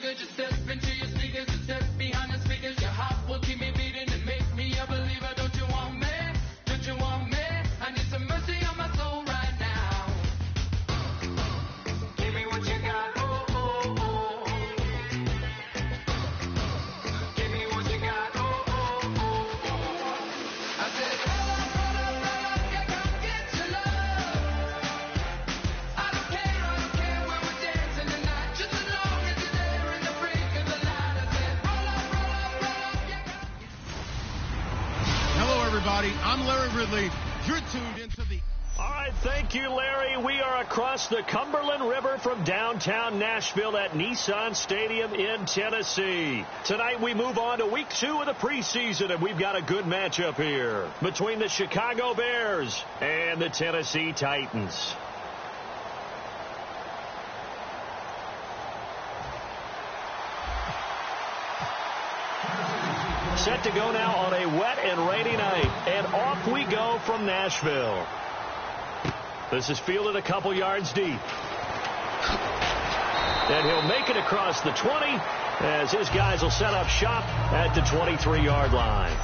nigga, just step into your sneakers, just step behind the speakers. Your heart will keep me beating and make me a believer. Don't you want me? Don't you want me? I need some mercy on my soul right now. Give me what you got, oh, oh, oh. Give me what you got, oh, oh, oh, oh. I said, roll up, yeah, come get your love. I don't care when we're dancing tonight, just as long as you're there in the freak of the light. I said, roll up, yeah, come get. Hello, everybody. I'm Larry Ridley. You're tuned into the... All right, thank you, Larry. We are across the Cumberland River from downtown Nashville at Nissan Stadium in Tennessee. Tonight we move on to week 2 of the preseason, and we've got a good matchup here between the Chicago Bears and the Tennessee Titans. Set to go now on a wet and rainy night, and off we go from Nashville. This is fielded a couple yards deep. And he'll make it across the 20 as his guys will set up shop at the 23-yard line.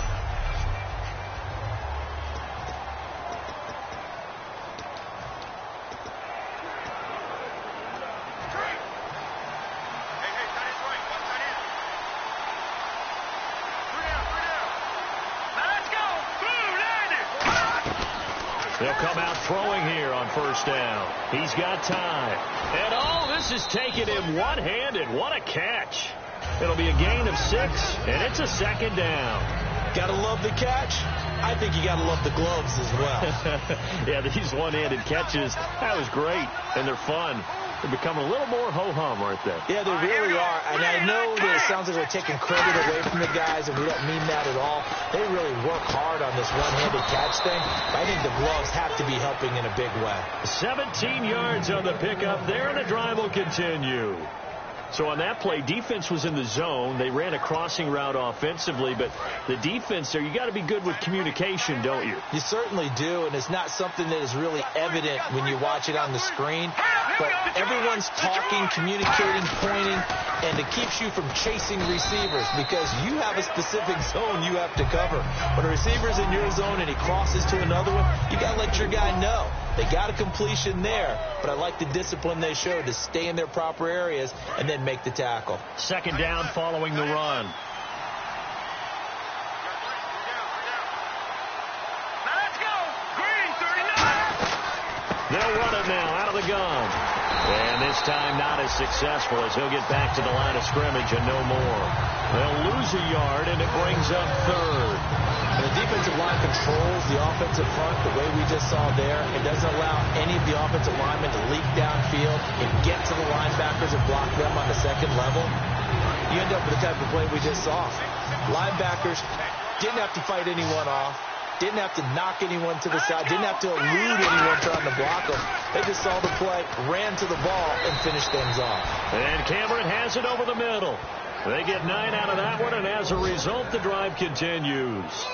They'll come out throwing here on first down. He's got time. And this is taking him one-handed. What a catch. It'll be a gain of 6, and it's a second down. Gotta love the catch. I think you gotta love the gloves as well. Yeah, these one-handed catches, that was great, and they're fun. They're becoming a little more ho-hum, aren't they? Yeah, they really are. And I know that it sounds like we're taking credit away from the guys, and we don't mean that at all. They really work hard on this one-handed catch thing. I think the gloves have to be helping in a big way. 17 yards on the pickup there, and the drive will continue. So on that play, defense was in the zone. They ran a crossing route offensively, but the defense there, you got to be good with communication, don't you? You certainly do, and it's not something that is really evident when you watch it on the screen. But everyone's talking, communicating, pointing, and it keeps you from chasing receivers because you have a specific zone you have to cover. When a receiver's in your zone and he crosses to another one, you got to let your guy know. They got a completion there, but I like the discipline they showed to stay in their proper areas and then make the tackle. Second down following the run. Now let's go. Green, 39. They'll run it now out of the gun. And this time not as successful as he'll get back to the line of scrimmage and no more. They'll lose a yard, and it brings up third. And the defensive line controls the offensive front the way we just saw there. It doesn't allow any of the offensive linemen to leak downfield and get to the linebackers and block them on the second level. You end up with the type of play we just saw. Linebackers didn't have to fight anyone off, didn't have to knock anyone to the side, didn't have to elude anyone trying to block them. They just saw the play, ran to the ball, and finished things off. And Cameron has it over the middle. They get 9 out of that one, and as a result, the drive continues.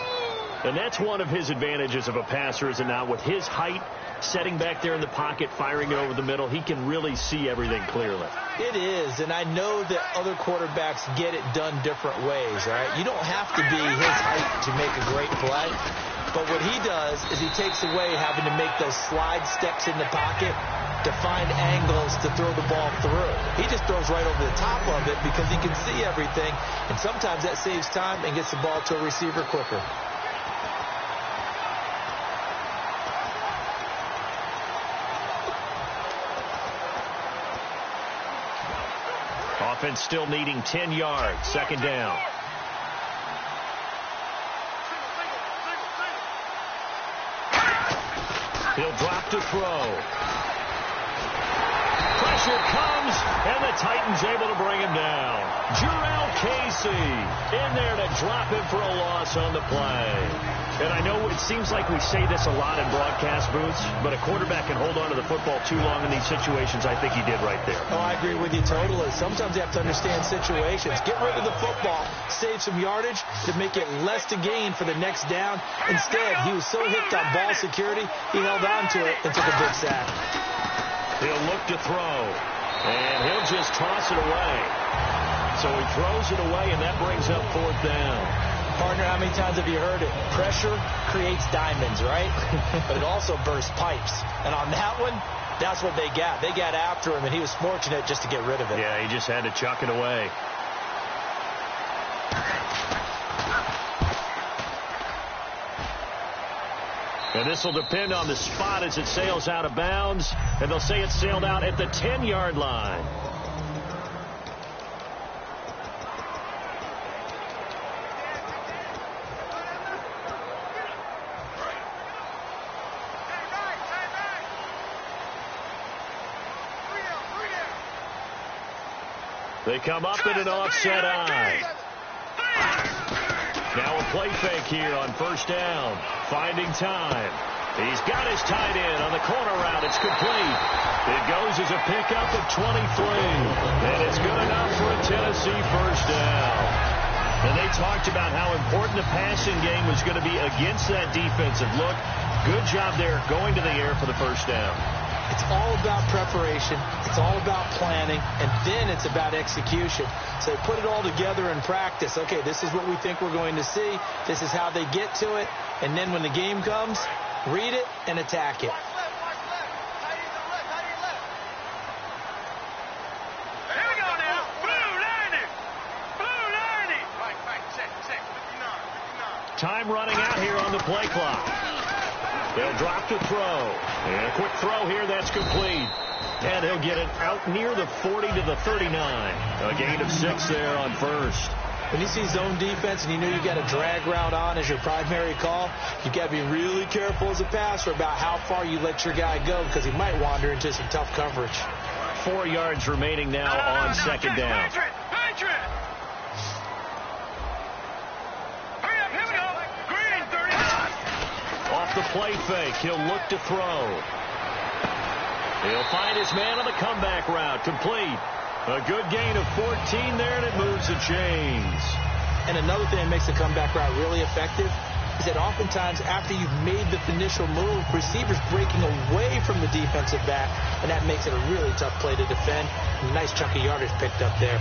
And that's one of his advantages of a passer, is it not? With his height, setting back there in the pocket, firing it over the middle, he can really see everything clearly. It is, and I know that other quarterbacks get it done different ways, all right? You don't have to be his height to make a great play, but what he does is he takes away having to make those slide steps in the pocket to find angles to throw the ball through. He just throws right over the top of it because he can see everything, and sometimes that saves time and gets the ball to a receiver quicker. Offense still needing 10 yards. Second down. He'll drop to throw. Pressure comes, and the Titans able to bring him down. Jurrell Casey in there to drop him for a loss on the play. And I know it seems like we say this a lot in broadcast booths, but a quarterback can hold on to the football too long in these situations. I think he did right there. Oh, I agree with you totally. Sometimes you have to understand situations. Get rid of the football, save some yardage to make it less to gain for the next down. Instead, he was so hooked on ball security, he held on to it and took a big sack. He'll look to throw. And he'll just toss it away. So he throws it away, and that brings up 4th down. Partner, how many times have you heard it? Pressure creates diamonds, right? But it also bursts pipes. And on that one, that's what they got. They got after him, and he was fortunate just to get rid of it. Yeah, he just had to chuck it away. And this will depend on the spot as it sails out of bounds. And they'll say it sailed out at the 10-yard line. They come up in an offset eye. Now a play fake here on 1st down. Finding time. He's got his tight end on the corner route. It's complete. It goes as a pickup of 23. And it's good enough for a Tennessee 1st down. And they talked about how important the passing game was going to be against that defensive look. Good job there going to the air for the 1st down. It's all about preparation. It's all about planning. And then it's about execution. So they put it all together in practice. Okay, this is what we think we're going to see. This is how they get to it. And then when the game comes, read it and attack it. Time running out here on the play clock. They'll drop to throw. And a quick throw here, that's complete. And he'll get it out near the 40 to the 39. A gain of 6 there on 1st. When you see zone defense and you know you got a drag route on as your primary call, you got to be really careful as a passer about how far you let your guy go because he might wander into some tough coverage. 4 yards remaining now on 2nd down. Off the play fake, he'll look to throw. He'll find his man on the comeback route, complete. A good gain of 14 there, and it moves the chains. And another thing that makes the comeback route really effective is that oftentimes after you've made the initial move, receivers breaking away from the defensive back, and that makes it a really tough play to defend. A nice chunk of yardage picked up there.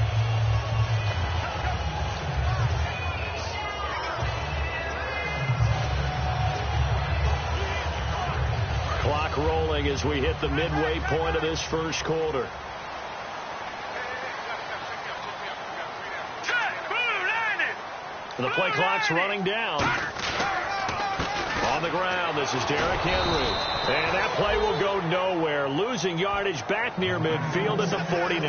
Clock rolling as we hit the midway point of this 1st quarter. The play clock's running down. On the ground, this is Derrick Henry. And that play will go nowhere. Losing yardage back near midfield at the 49.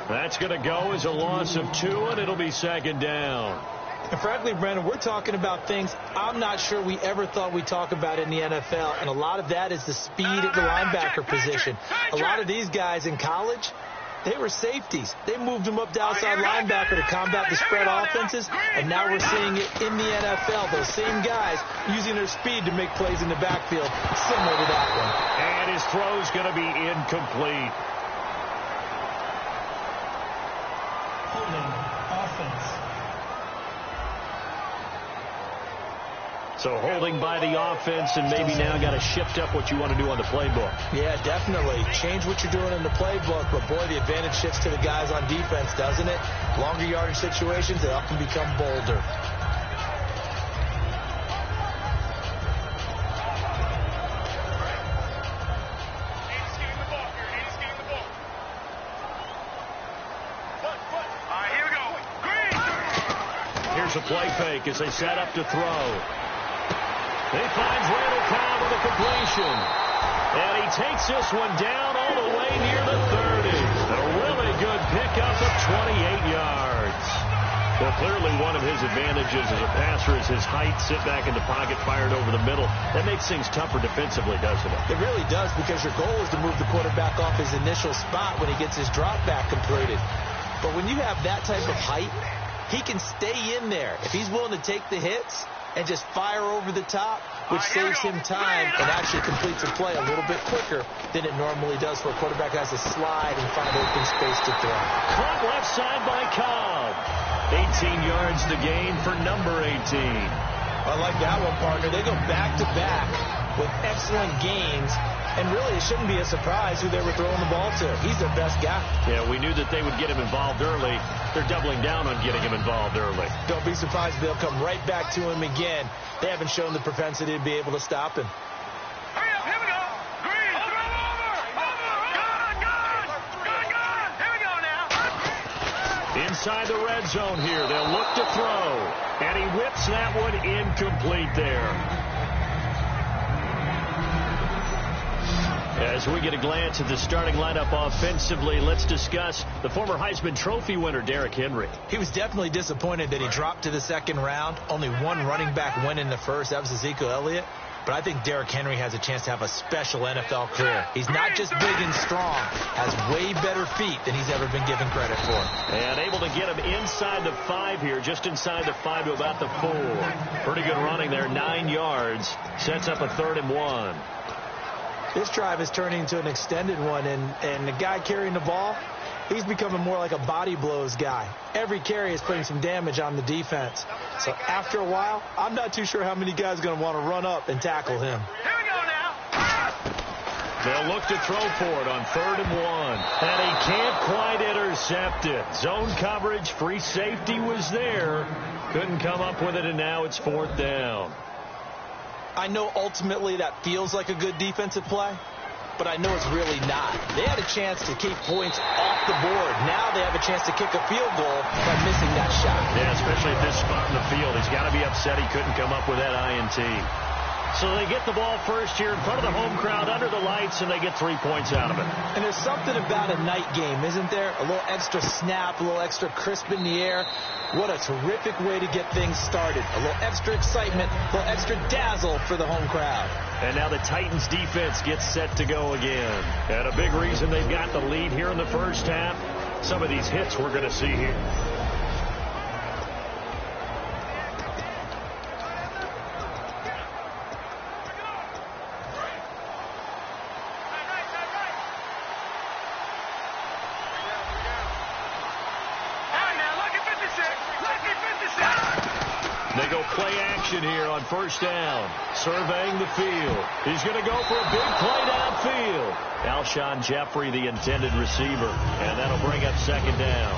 That's going to go as a loss of 2, and it'll be 2nd down. And frankly, Brandon, we're talking about things I'm not sure we ever thought we'd talk about in the NFL. And a lot of that is the speed at the linebacker position. A lot of these guys in college, they were safeties. They moved them up to outside linebacker to combat the spread offenses. And now we're seeing it in the NFL. Those same guys using their speed to make plays in the backfield, similar to that one. And his throw's going to be incomplete. Holding offense. So holding by the offense, and maybe now got to shift up what you want to do on the playbook. Yeah, definitely. Change what you're doing in the playbook, but boy, the advantage shifts to the guys on defense, doesn't it? Longer yardage situations, they often become bolder. Here's a play fake as they set up to throw. He finds Randall Cobb with a completion. And he takes this one down all the way near the 30. A really good pickup of 28 yards. Well, clearly one of his advantages as a passer is his height, sit back in the pocket, fired over the middle. That makes things tougher defensively, doesn't it? It really does, because your goal is to move the quarterback off his initial spot when he gets his drop back completed. But when you have that type of height, he can stay in there. If he's willing to take the hits and just fire over the top, which saves him time and actually completes a play a little bit quicker than it normally does for a quarterback who has to slide and find open space to throw. Caught left side by Cobb. 18 yards to gain for number 18. I like that one, partner. They go back-to-back with excellent gains. And really, it shouldn't be a surprise who they were throwing the ball to. He's their best guy. Yeah, we knew that they would get him involved early. They're doubling down on getting him involved early. Don't be surprised if they'll come right back to him again. They haven't shown the propensity to be able to stop him. Hurry up, here we go. Green, throw over. Good. Here we go now. Inside the red zone here, they'll look to throw. And he whips that one incomplete there. As we get a glance at the starting lineup offensively, let's discuss the former Heisman Trophy winner, Derrick Henry. He was definitely disappointed that he dropped to the second round. Only one running back went in the first. That was Ezekiel Elliott. But I think Derrick Henry has a chance to have a special NFL career. He's not just big and strong, has way better feet than he's ever been given credit for. And able to get him inside the 5 here, just inside the 5 to about the 4. Pretty good running there, 9 yards. Sets up a 3rd and 1. This drive is turning into an extended one, and the guy carrying the ball, he's becoming more like a body blows guy. Every carry is putting some damage on the defense. So after a while, I'm not too sure how many guys are going to want to run up and tackle him. Here we go now. They'll look to throw for it on 3rd and 1. And he can't quite intercept it. Zone coverage, free safety was there. Couldn't come up with it, and now it's 4th down. I know ultimately that feels like a good defensive play, but I know it's really not. They had a chance to keep points off the board. Now they have a chance to kick a field goal by missing that shot. Yeah, especially at this spot in the field. He's got to be upset he couldn't come up with that INT. So they get the ball first here in front of the home crowd under the lights, and they get 3 points out of it. And there's something about a night game, isn't there? A little extra snap, a little extra crisp in the air. What a terrific way to get things started. A little extra excitement, a little extra dazzle for the home crowd. And now the Titans defense gets set to go again. And a big reason they've got the lead here in the first half, some of these hits we're going to see here. They go play action here on 1st down. Surveying the field. He's going to go for a big play downfield. Alshon Jeffrey, the intended receiver. And that'll bring up 2nd down.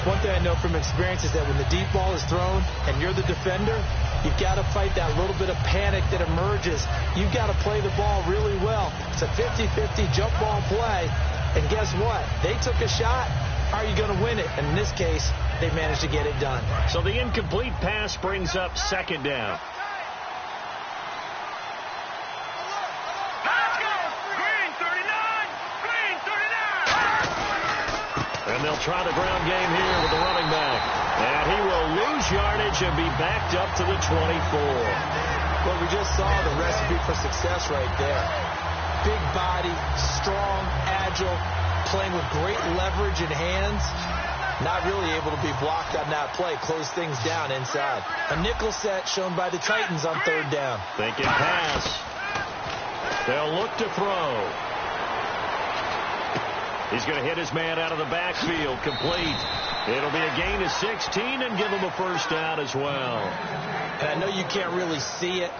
One thing I know from experience is that when the deep ball is thrown and you're the defender, you've got to fight that little bit of panic that emerges. You've got to play the ball really well. It's a 50-50 jump ball play. And guess what? They took a shot. How are you going to win it? And in this case, they managed to get it done. So the incomplete pass brings up 2nd down. Let's go. Green 39. And they'll try the ground game here with the running back. And he will lose yardage and be backed up to the 24. Well, we just saw the recipe for success right there. Big body, strong, agile, playing with great leverage in hands. Not really able to be blocked on that play. Close things down inside. A nickel set shown by the Titans on 3rd down. Thinking pass. They'll look to throw. He's going to hit his man out of the backfield. Complete. It'll be a gain of 16 and give him a 1st down as well. And I know you can't really see it,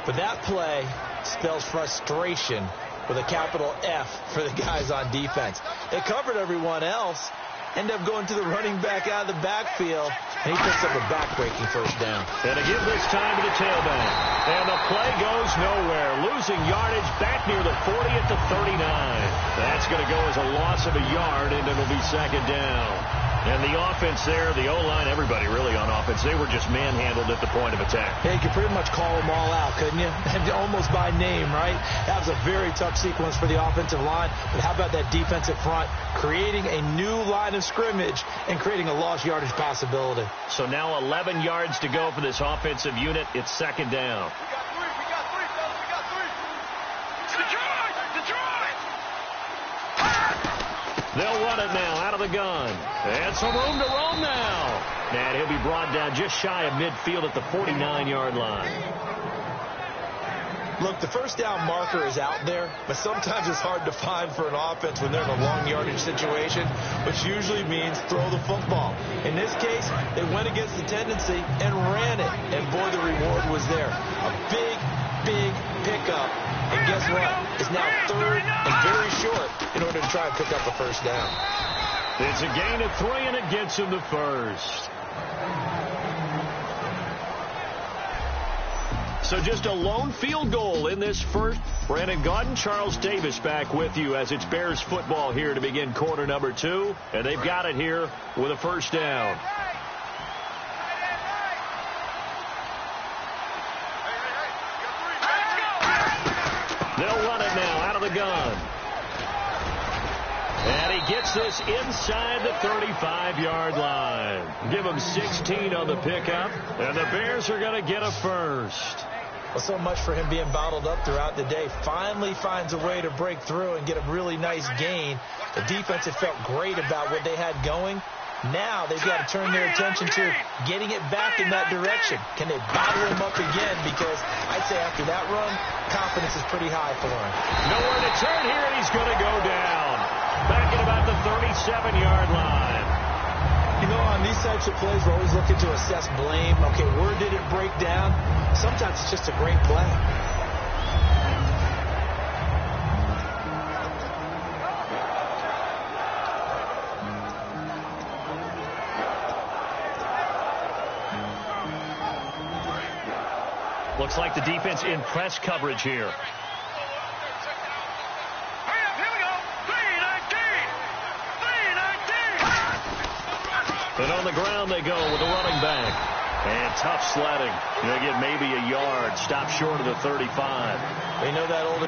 but that play spells frustration with a capital F for the guys on defense. They covered everyone else. End up going to the running back out of the backfield, and he picks up a back-breaking 1st down. And to give this time to the tailback. And the play goes nowhere. Losing yardage back near the 40 at the 39. That's going to go as a loss of a yard, and it'll be 2nd down. And the offense there, the O-line, everybody really on offense, they were just manhandled at the point of attack. Yeah, you could pretty much call them all out, couldn't you? Almost by name, right? That was a very tough sequence for the offensive line. But how about that defensive front creating a new line of scrimmage and creating a lost yardage possibility? So now 11 yards to go for this offensive unit. It's 2nd down. We got three, fellas. We got three. Detroit! They'll run it now out of the gun. And some room to roam now. And he'll be brought down just shy of midfield at the 49-yard line. Look, the 1st down marker is out there, but sometimes it's hard to find for an offense when they're in a long yardage situation, which usually means throw the football. In this case, they went against the tendency and ran it, and boy, the reward was there. A big pickup guess what? It's now 3rd and very short in order to try and pick up a first down. It's a gain of 3, and it gets him the first. So just a lone field goal in this first. Brandon Gaudin, Charles Davis back with you as it's Bears football here to begin quarter number 2. And they've got it here with a first down. They'll run it now out of the gun. And he gets this inside the 35-yard line. Give him 16 on the pickup, and the Bears are going to get a first. Well, so much for him being bottled up throughout the day. Finally finds a way to break through and get a really nice gain. The defense had felt great about what they had going. Now they've got to turn their attention to getting it back in that direction. Can they bottle him up again? Because I'd say after that run, confidence is pretty high for him. Nowhere to turn here, and he's going to go down. Back at about the 37-yard line. You know, on these types of plays, we're always looking to assess blame. Okay, where did it break down? Sometimes it's just a great play. Looks like the defense in press coverage here. And on the ground they go with a running back. And tough sledding. They get maybe a yard. Stop short of the 35. They know that old...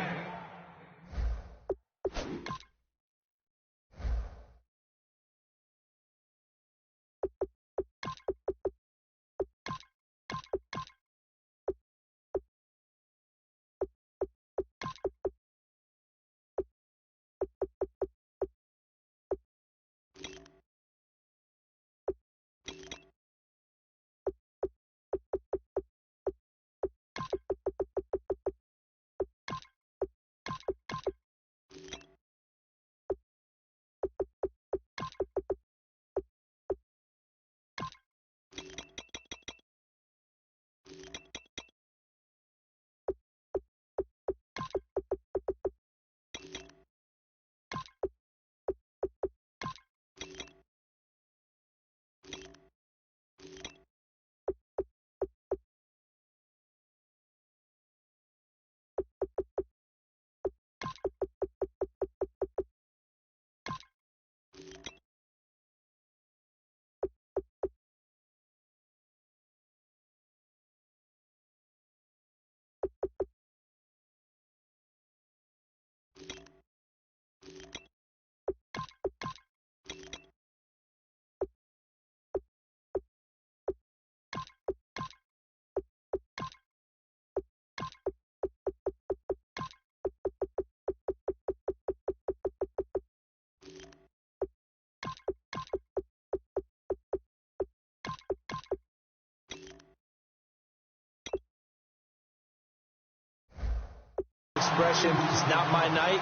expression, it's not my night.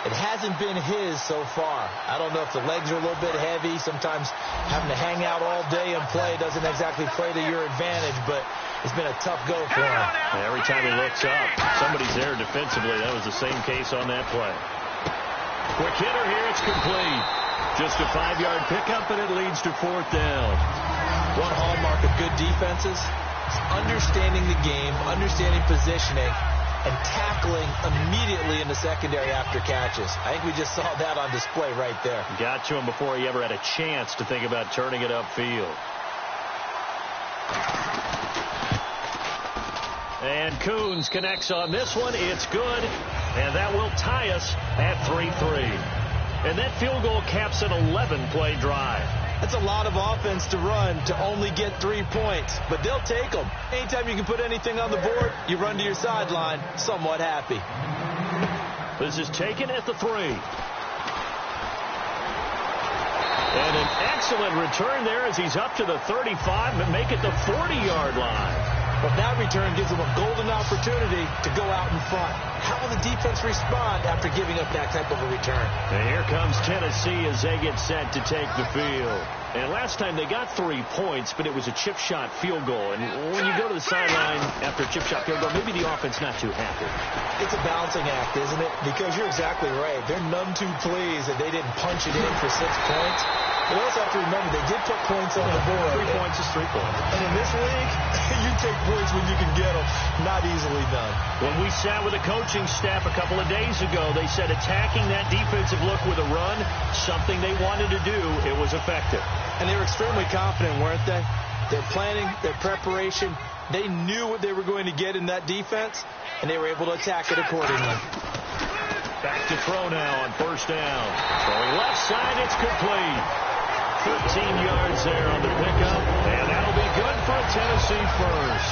It hasn't been his so far. I don't know if the legs are a little bit heavy. Sometimes having to hang out all day and play doesn't exactly play to your advantage, but it's been a tough go for him. Every time he looks up, somebody's there defensively. That was the same case on that play. Quick hitter here, it's complete. Just a 5-yard pickup, and it leads to 4th down. One hallmark of good defenses is understanding the game, understanding positioning, and tackling immediately in the secondary after catches. I think we just saw that on display right there. Got to him before he ever had a chance to think about turning it upfield. And Coons connects on this one. It's good, and that will tie us at 3-3. And that field goal caps an 11-play drive. That's a lot of offense to run to only get 3 points, but they'll take them. Anytime you can put anything on the board, you run to your sideline somewhat happy. This is taken at the 3. And an excellent return there as he's up to the 35 and make it the 40-yard line. But that return gives them a golden opportunity to go out in front. How will the defense respond after giving up that type of a return? And here comes Tennessee as they get set to take the field. And last time they got 3 points, but it was a chip shot field goal. And when you go to the sideline after a chip shot field goal, maybe the offense not too happy. It's a balancing act, isn't it? Because you're exactly right. They're none too pleased that they didn't punch it in for 6 points. But also have to remember, they did put points on the board. 3 points is 3 points. And in this league, you take points when you can get them. Not easily done. When we sat with the coaching staff a couple of days ago, they said attacking that defensive look with a run, something they wanted to do, it was effective. And they were extremely confident, weren't they? Their planning, their preparation, they knew what they were going to get in that defense, and they were able to attack it accordingly. Back to throw now on first down. Throwing left side, it's complete. 13 yards there on the pickup, and that'll be good for a Tennessee first.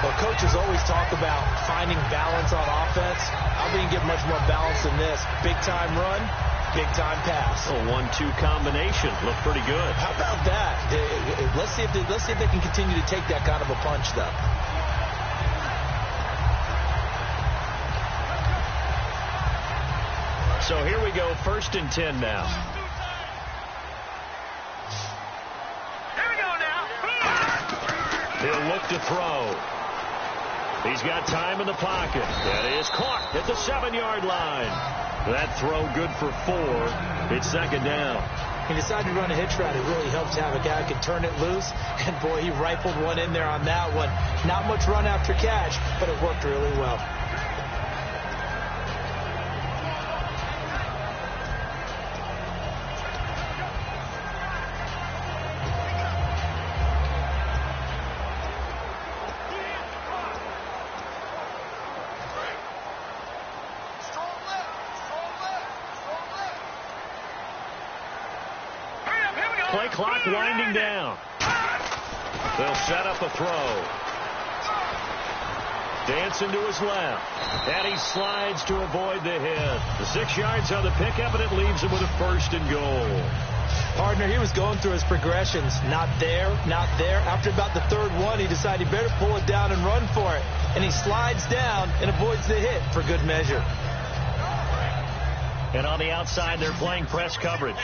Well, coaches always talk about finding balance on offense. I think you get much more balance than this. Big-time run, big-time pass. A 1-2 combination. Looked pretty good. How about that? Let's see if they can continue to take that kind of a punch, though. So here we go, 1st and 10 now. He'll look to throw. He's got time in the pocket. That is caught at the 7-yard line. That throw good for 4. It's 2nd down. He decided to run a hitch route. It really helped to have a guy who could turn it loose. And, boy, he rifled one in there on that one. Not much run after catch, but it worked really well. Play clock winding down. They'll set up a throw. Dancing to his left. And he slides to avoid the hit. The 6 yards on the pickup, and it leaves him with a 1st and goal. Partner, he was going through his progressions. Not there, not there. After about the 3rd one, he decided he better pull it down and run for it. And he slides down and avoids the hit for good measure. And on the outside, they're playing press coverage.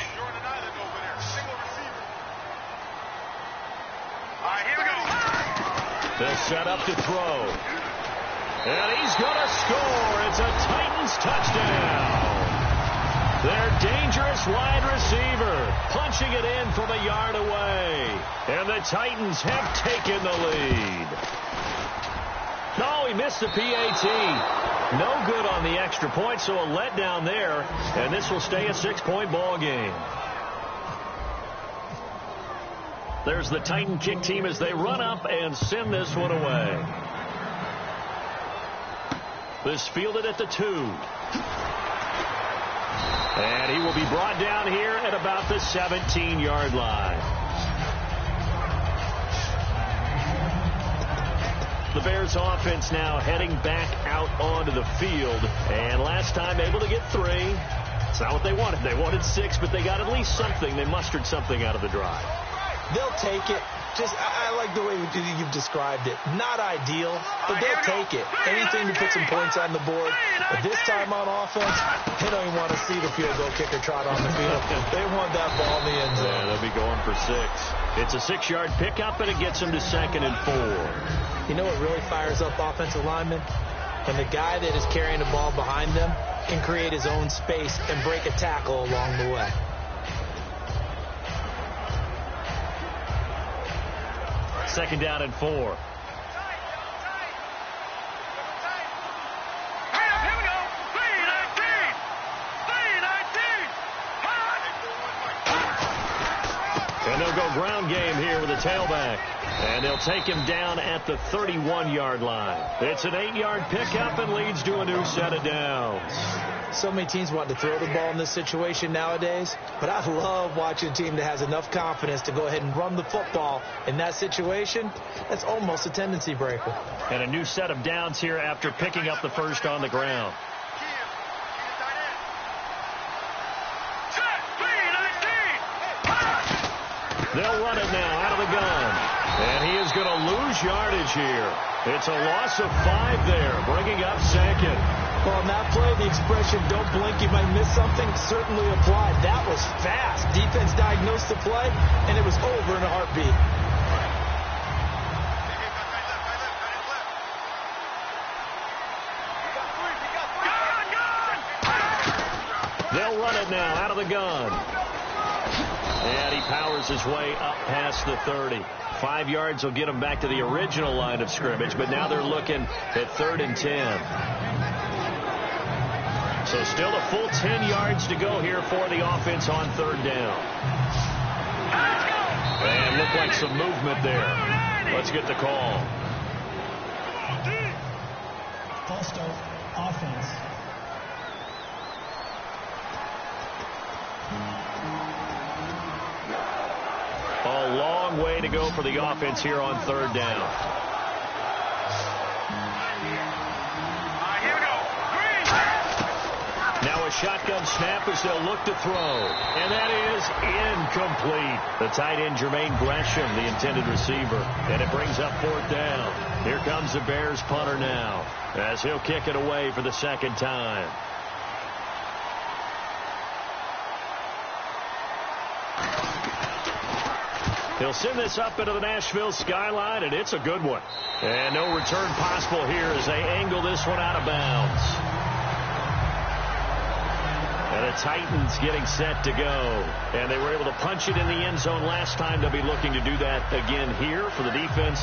They'll set up to throw. And he's going to score. It's a Titans touchdown. Their dangerous wide receiver punching it in from a yard away. And the Titans have taken the lead. No, he missed the PAT. No good on the extra point, so a letdown there. And this will stay a 6-point ball game. There's the Titan kick team as they run up and send this one away. This fielded at the 2. And he will be brought down here at about the 17-yard line. The Bears offense now heading back out onto the field. And last time able to get 3. It's not what they wanted. They wanted 6, but they got at least something. They mustered something out of the drive. They'll take it. I like the way you've described it. Not ideal, but they'll take it. Anything to put some points on the board. But this time on offense, they don't even want to see the field goal kicker trot on the field. They want that ball in the end zone. Yeah, they'll be going for 6. It's a 6-yard pickup, and it gets them to 2nd and 4. You know what really fires up offensive linemen? When the guy that is carrying the ball behind them can create his own space and break a tackle along the way. 2nd down and 4. And they'll go ground game here with a tailback. And they'll take him down at the 31-yard line. It's an 8-yard pickup and leads to a new set of downs. So many teams want to throw the ball in this situation nowadays, but I love watching a team that has enough confidence to go ahead and run the football in that situation. That's almost a tendency breaker. And a new set of downs here after picking up the 1st on the ground. They'll run it now out of the gun. And he is going to lose yardage here. It's a loss of 5 there, bringing up 2nd. Well, on that play, the expression, don't blink, you might miss something, certainly applied. That was fast. Defense diagnosed the play, and it was over in a heartbeat. They'll run it now out of the gun. And he powers his way up past the 30. 5 yards will get him back to the original line of scrimmage, but now they're looking at 3rd and 10. So still a full 10 yards to go here for the offense on 3rd down. And looked like some movement there. Let's get the call. False start, offense. A long way to go for the offense here on 3rd down. Now a shotgun snap as they'll look to throw. And that is incomplete. The tight end, Jermaine Gresham, the intended receiver. And it brings up 4th down. Here comes the Bears punter now, as he'll kick it away for the 2nd time. He'll send this up into the Nashville skyline, and it's a good one. And no return possible here as they angle this one out of bounds. And the Titans getting set to go. And they were able to punch it in the end zone last time. They'll be looking to do that again here for the defense.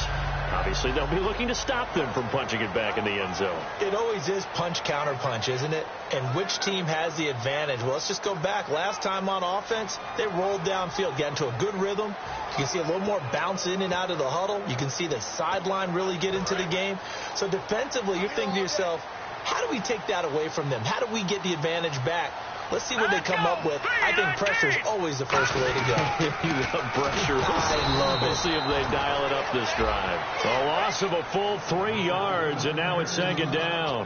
Obviously, they'll be looking to stop them from punching it back in the end zone. It always is punch, counter punch, isn't it? And which team has the advantage? Well, let's just go back. Last time on offense, they rolled downfield, got into a good rhythm. You can see a little more bounce in and out of the huddle. You can see the sideline really get into the game. So defensively, you're thinking to yourself, how do we take that away from them? How do we get the advantage back? Let's see what they come up with. I think pressure is always the first way to go. You love pressure. I love it. We'll see if they dial it up this drive. A loss of a full 3 yards, and now it's 2nd down.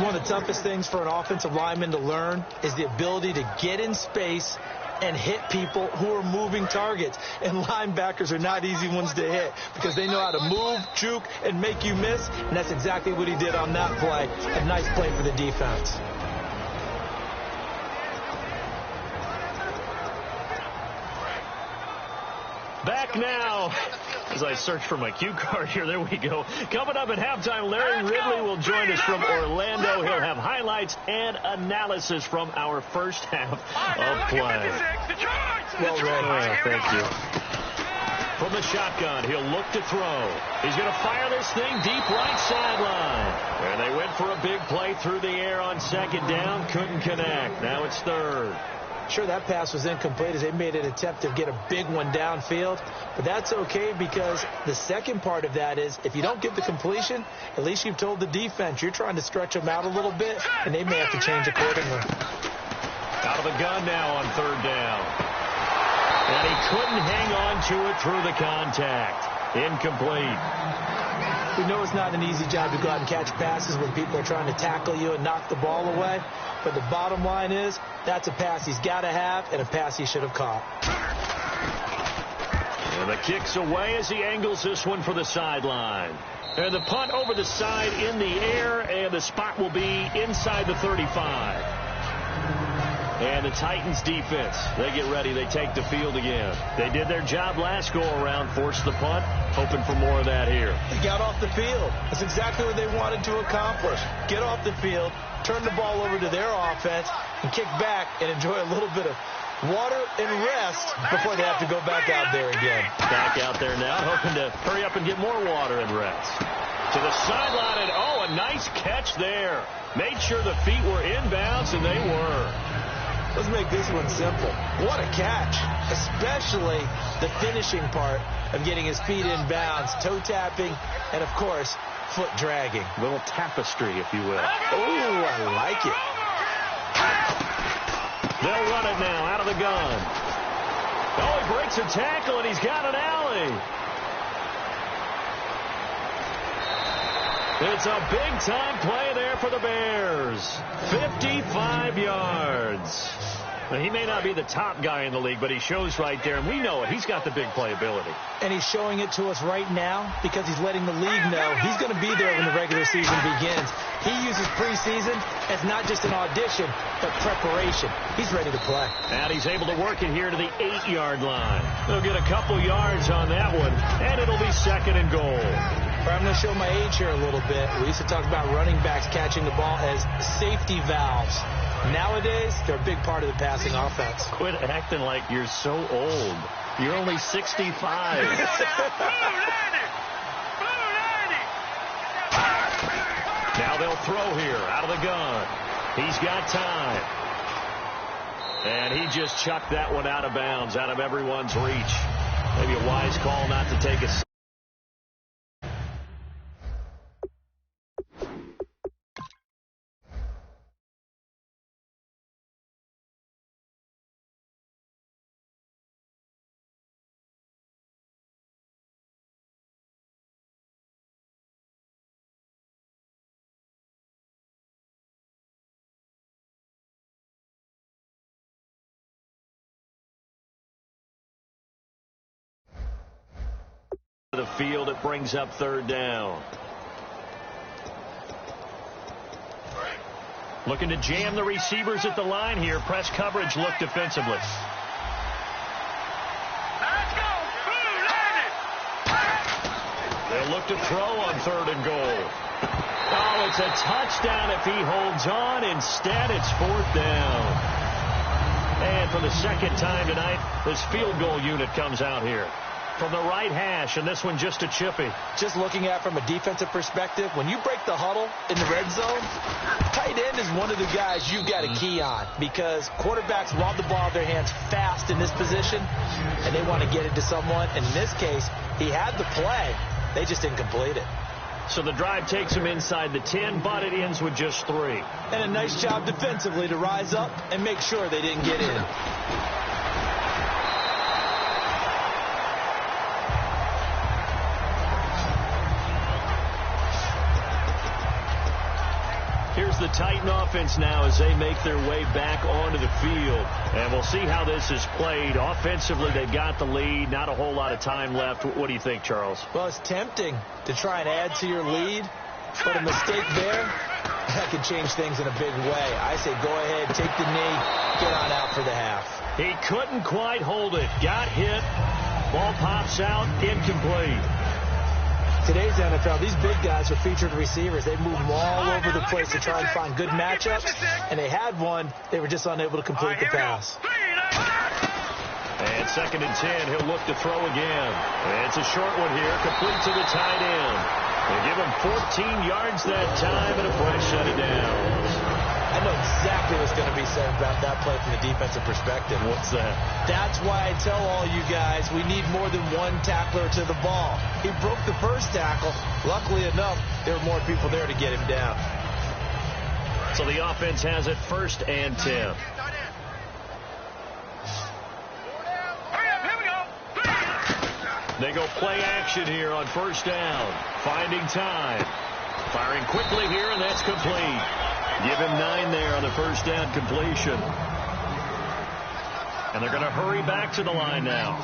One of the toughest things for an offensive lineman to learn is the ability to get in space and hit people who are moving targets. And linebackers are not easy ones to hit because they know how to move, juke, and make you miss. And that's exactly what he did on that play. A nice play for the defense. Back now, as I search for my cue card here, there we go. Coming up at halftime, Larry Ridley will join us from Orlando. He'll have highlights and analysis from our first half of play. Well read. Thank you. From the shotgun, he'll look to throw. He's going to fire this thing deep right sideline. And they went for a big play through the air on 2nd down. Couldn't connect. Now it's 3rd. Sure, that pass was incomplete as they made an attempt to get a big one downfield. But that's okay because the second part of that is if you don't get the completion, at least you've told the defense you're trying to stretch them out a little bit, and they may have to change accordingly. Out of the gun now on 3rd down. And he couldn't hang on to it through the contact. Incomplete. We know it's not an easy job to go out and catch passes when people are trying to tackle you and knock the ball away. But the bottom line is that's a pass he's got to have and a pass he should have caught. And the kick's away as he angles this one for the sideline. And the punt over the side in the air, and the spot will be inside the 35. And the Titans defense, they get ready. They take the field again. They did their job last go-around, forced the punt, hoping for more of that here. They got off the field. That's exactly what they wanted to accomplish. Get off the field, turn the ball over to their offense, and kick back and enjoy a little bit of water and rest before they have to go back out there again. Back out there now, hoping to hurry up and get more water and rest. To the sideline, and oh, a nice catch there. Made sure the feet were inbounds, and they were. Let's make this one simple. What a catch, especially the finishing part of getting his feet in bounds, toe tapping, and, of course, foot dragging. A little tapestry, if you will. Oh, I like it. They'll run it now out of the gun. Oh, he breaks a tackle, and he's got an alley. It's a big-time play there for the Bears. 55 yards. He may not be the top guy in the league, but he shows right there, and we know it. He's got the big playability. And he's showing it to us right now because he's letting the league know he's going to be there when the regular season begins. He uses preseason as not just an audition, but preparation. He's ready to play. And he's able to work it here to the 8-yard line. He'll get a couple yards on that one, and it'll be 2nd and goal. I'm going to show my age here a little bit. We used to talk about running backs catching the ball as safety valves. Nowadays, they're a big part of the passing offense. Quit acting like you're so old. You're only 65. Now they'll throw here out of the gun. He's got time. And he just chucked that one out of bounds, out of everyone's reach. Maybe a wise call not to take a the field. It brings up 3rd down. Looking to jam the receivers at the line here. Press coverage look defensively. They'll look to throw on 3rd and goal. Oh, it's a touchdown if he holds on. Instead, it's 4th down. And for the 2nd time tonight, this field goal unit comes out here. From the right hash, and this one just a chippy. Just looking at from a defensive perspective, when you break the huddle in the red zone, tight end is one of the guys you've got a key on because quarterbacks want the ball in their hands fast in this position, and they want to get it to someone. And in this case, he had the play. They just didn't complete it. So the drive takes him inside the 10, but it ends with just 3. And a nice job defensively to rise up and make sure they didn't get in. Here's the Titan offense now as they make their way back onto the field. And we'll see how this is played. Offensively, they've got the lead. Not a whole lot of time left. What do you think, Charles? Well, it's tempting to try and add to your lead, but a mistake there, that could change things in a big way. I say go ahead, take the knee, get on out for the half. He couldn't quite hold it. Got hit. Ball pops out. Incomplete. Today's NFL, these big guys are featured receivers. They move them all over the place to try and find good matchups, and they had one. They were just unable to complete the pass. And 2nd and 10, he'll look to throw again. It's a short one here, complete to the tight end. They give him 14 yards that time and a fresh set of downs. I know exactly what's going to be said about that play from the defensive perspective. What's that? That's why I tell all you guys we need more than one tackler to the ball. He broke the first tackle. Luckily enough, there were more people there to get him down. So the offense has it 1st and 10. They go play action here on 1st down. Finding time. Firing quickly here, and that's complete. Give him 9 there on the 1st down completion. And they're going to hurry back to the line now.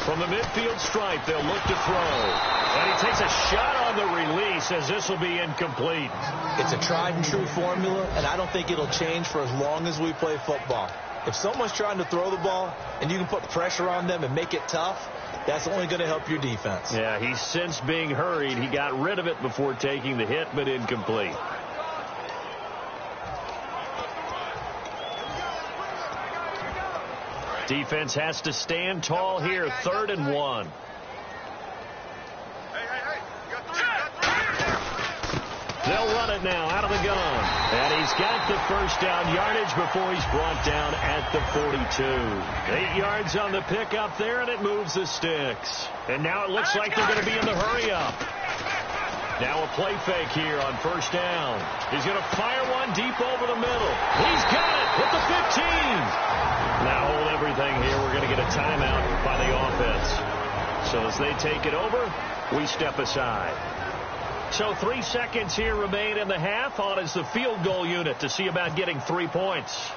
From the midfield stripe, they'll look to throw. And he takes a shot on the release as this will be incomplete. It's a tried and true formula, and I don't think it'll change for as long as we play football. If someone's trying to throw the ball and you can put pressure on them and make it tough, that's only going to help your defense. Yeah, he's since being hurried. He got rid of it before taking the hit, but incomplete. Defense has to stand tall here. 3rd and 1. They'll run it now out of the gun. And he's got the 1st down yardage before he's brought down at the 42. 8 yards on the pickup there, and it moves the sticks. And now it looks like they're going to be in the hurry-up. Now a play fake here on 1st down. He's going to fire one deep over the middle. He's got it at the 15. Now hold everything here. We're going to get a timeout by the offense. So as they take it over, we step aside. So 3 seconds here remain in the half. On is the field goal unit to see about getting 3 points.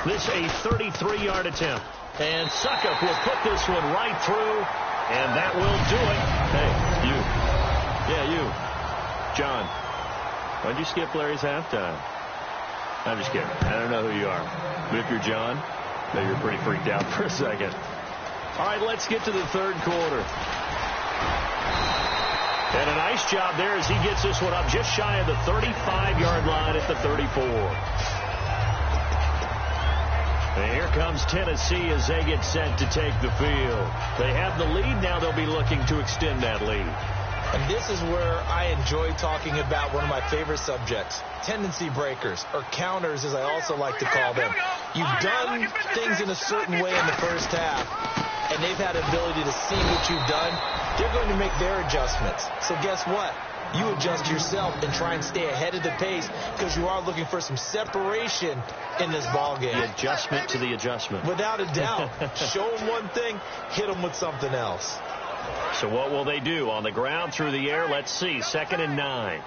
This a 33-yard attempt. And Suckup will put this one right through, and that will do it. Hey, you. Yeah, you. John, why'd you skip Larry's halftime? I'm just kidding. I don't know who you are. But if you're John, maybe you're pretty freaked out for a second. All right, let's get to the third quarter. And a nice job there as he gets this one up just shy of the 35-yard line at the 34. And here comes Tennessee as they get set to take the field. They have the lead. Now they'll be looking to extend that lead. And this is where I enjoy talking about one of my favorite subjects, tendency breakers, or counters as I also like to call them. You've done things in a certain way in the first half, and they've had the ability to see what you've done. They're going to make their adjustments. So guess what? You adjust yourself and try and stay ahead of the pace because you are looking for some separation in this ball game. The adjustment to the adjustment. Without a doubt. Show them one thing, hit them with something else. So what will they do? On the ground, through the air, let's see. 2nd and 9.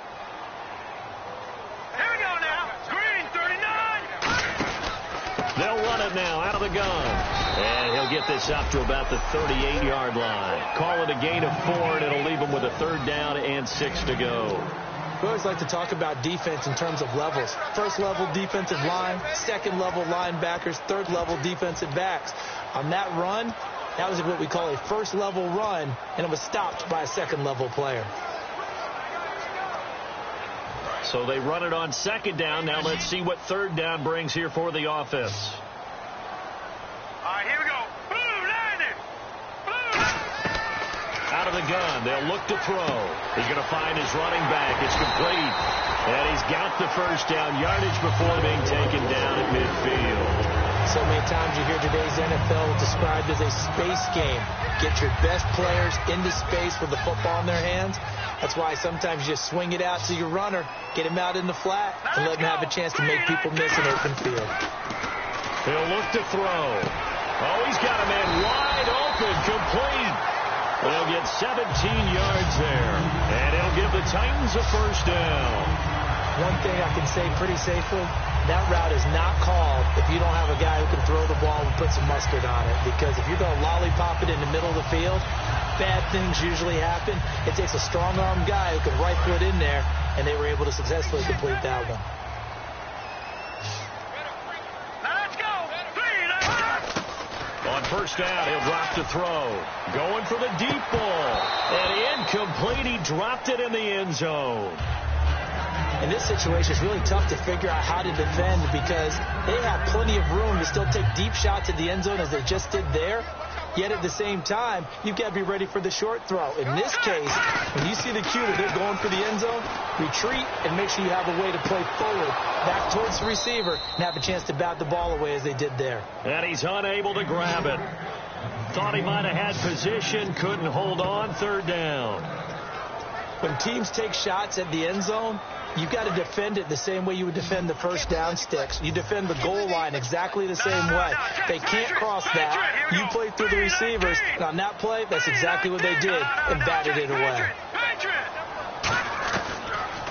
Here we go now. Green, 39. They'll run it now out of the gun. And he'll get this up to about the 38-yard line. Call it a gain of 4, and it'll leave him with a 3rd down and 6 to go. We always like to talk about defense in terms of levels. First level defensive line, second level linebackers, third level defensive backs. On that run, that was what we call a first level run, and it was stopped by a second level player. So they run it on 2nd down. Now let's see what 3rd down brings here for the offense. All right, here we go. Blue landing. Out of the gun. They'll look to throw. He's going to find his running back. It's complete. And he's got the 1st down yardage before being taken down at midfield. So many times you hear today's NFL described as a space game. Get your best players into space with the football in their hands. That's why sometimes you just swing it out to your runner, get him out in the flat, and let him have a chance to make people miss an open field. He'll look to throw. Oh, he's got a man wide open, complete. They'll get 17 yards there, and it'll give the Titans a 1st down. One thing I can say pretty safely, that route is not called if you don't have a guy who can throw the ball and put some mustard on it. Because if you're going to lollipop it in the middle of the field, bad things usually happen. It takes a strong-armed guy who can right foot in there, and they were able to successfully complete that one. Let's go. On 1st down, he'll drop to throw. Going for the deep ball. And incomplete. He dropped it in the end zone. In this situation, it's really tough to figure out how to defend because they have plenty of room to still take deep shots at the end zone as they just did there. Yet at the same time, you've got to be ready for the short throw. In this case, when you see the cue that they're going for the end zone, retreat and make sure you have a way to play forward, back towards the receiver, and have a chance to bat the ball away as they did there. And he's unable to grab it. Thought he might have had position, couldn't hold on. 3rd down. When teams take shots at the end zone, you've got to defend it the same way you would defend the 1st down sticks. You defend the goal line exactly the same way. They can't cross that. You play through the receivers. And on that play, that's exactly what they did and batted it away.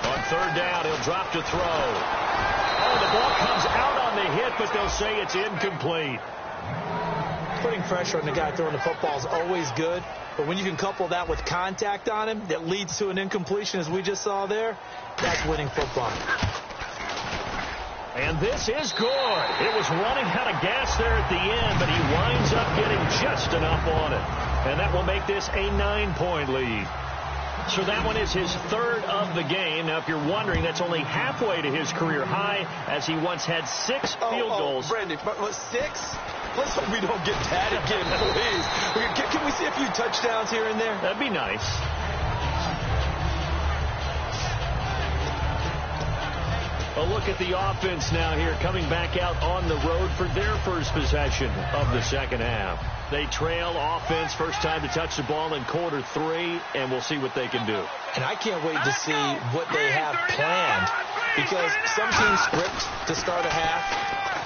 On 3rd down, he'll drop to throw. Oh, the ball comes out on the hit, but they'll say it's incomplete. Putting pressure on the guy throwing the football is always good, but when you can couple that with contact on him that leads to an incompletion, as we just saw there, that's winning football. And this is good. It was running out of gas there at the end, but he winds up getting just enough on it. And that will make this a 9-point lead. So that one is his 3rd of the game. Now, if you're wondering, that's only halfway to his career high, as he once had 6 field goals. Brandon, but 6? Let's hope we don't get that again, please. Can we see a few touchdowns here and there? That'd be nice. A look at the offense now here, coming back out on the road for their first possession of the 2nd half. They trail offense, first time to touch the ball in quarter 3, and we'll see what they can do. And I can't wait to see what they have planned, because some teams script to start a half.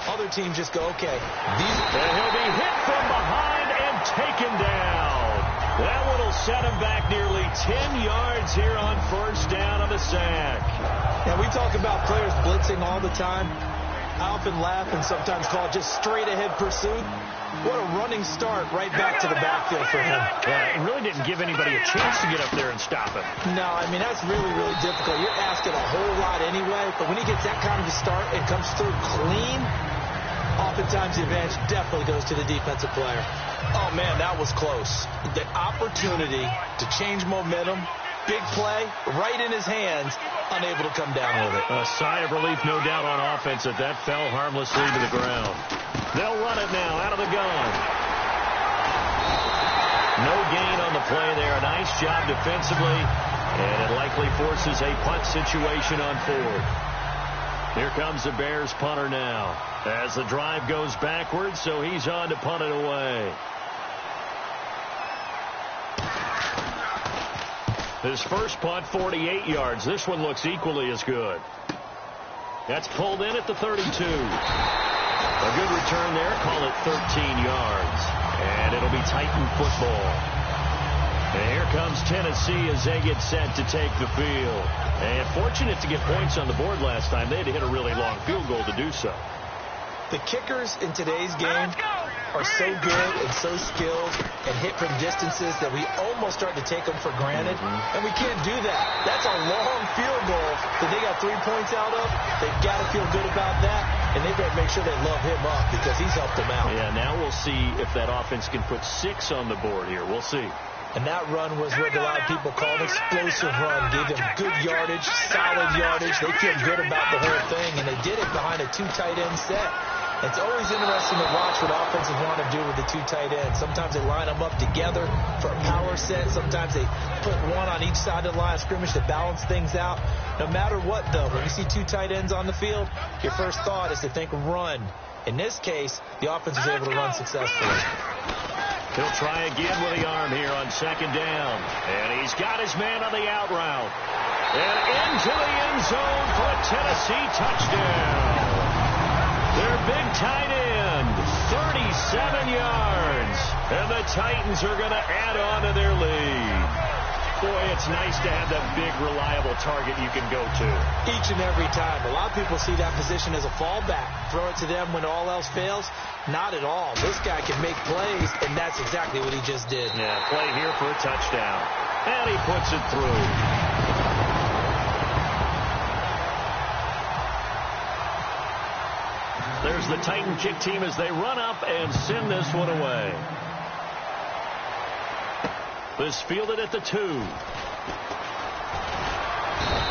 Other teams just go, okay. And he'll be hit from behind and taken down. That one will set him back nearly 10 yards here on first down on the sack. And we talk about players blitzing all the time. I often laugh and sometimes call it just straight-ahead pursuit. What a running start right back to the backfield for him. Yeah, it really didn't give anybody a chance to get up there and stop him. No, I mean, that's really, really difficult. You're asking a whole lot anyway, but when he gets that kind of a start and comes through clean, oftentimes the advantage definitely goes to the defensive player. Oh, man, that was close. The opportunity to change momentum, big play, right in his hands, unable to come down with it. A sigh of relief, no doubt, on offense that fell harmlessly to the ground. They'll run it now out of the gun. No gain on the play there. A nice job defensively, and it likely forces a punt situation on fourth. Here comes the Bears punter now as the drive goes backwards, so he's on to punt it away. His first punt, 48 yards. This one looks equally as good. That's pulled in at the 32. A good return there. Call it 13 yards. And it'll be Titan football. And here comes Tennessee as they get set to take the field. And fortunate to get points on the board last time. They had to hit a really long field goal to do so. The kickers in today's game are so good and so skilled and hit from distances that we almost start to take them for granted. And we can't do that. That's a long field goal that they got 3 points out of. They've got to feel good about that, and they better make sure they love him up because he's helped them out. Yeah, now we'll see if that offense can put 6 on the board here. We'll see. And that run was what a lot of people call an explosive run. Gave them good yardage, solid yardage. They feel good about the whole thing, and they did it behind a 2 tight end set. It's always interesting to watch what offenses want to do with the 2 tight ends. Sometimes they line them up together for a power set. Sometimes they put one on each side of the line of scrimmage to balance things out. No matter what, though, when you see 2 tight ends on the field, your first thought is to think run. In this case, the offense was able to run successfully. He'll try again with the arm here on second down. And he's got his man on the out route. And into the end zone for a Tennessee touchdown. Their big tight end, 37 yards. And the Titans are going to add on to their lead. Boy, it's nice to have that big, reliable target you can go to. Each and every time. A lot of people see that position as a fallback. Throw it to them when all else fails. Not at all. This guy can make plays, and that's exactly what he just did. Yeah, play here for a touchdown. And he puts it through. There's the Titan kick team as they run up and send this one away. This fielded at the 2.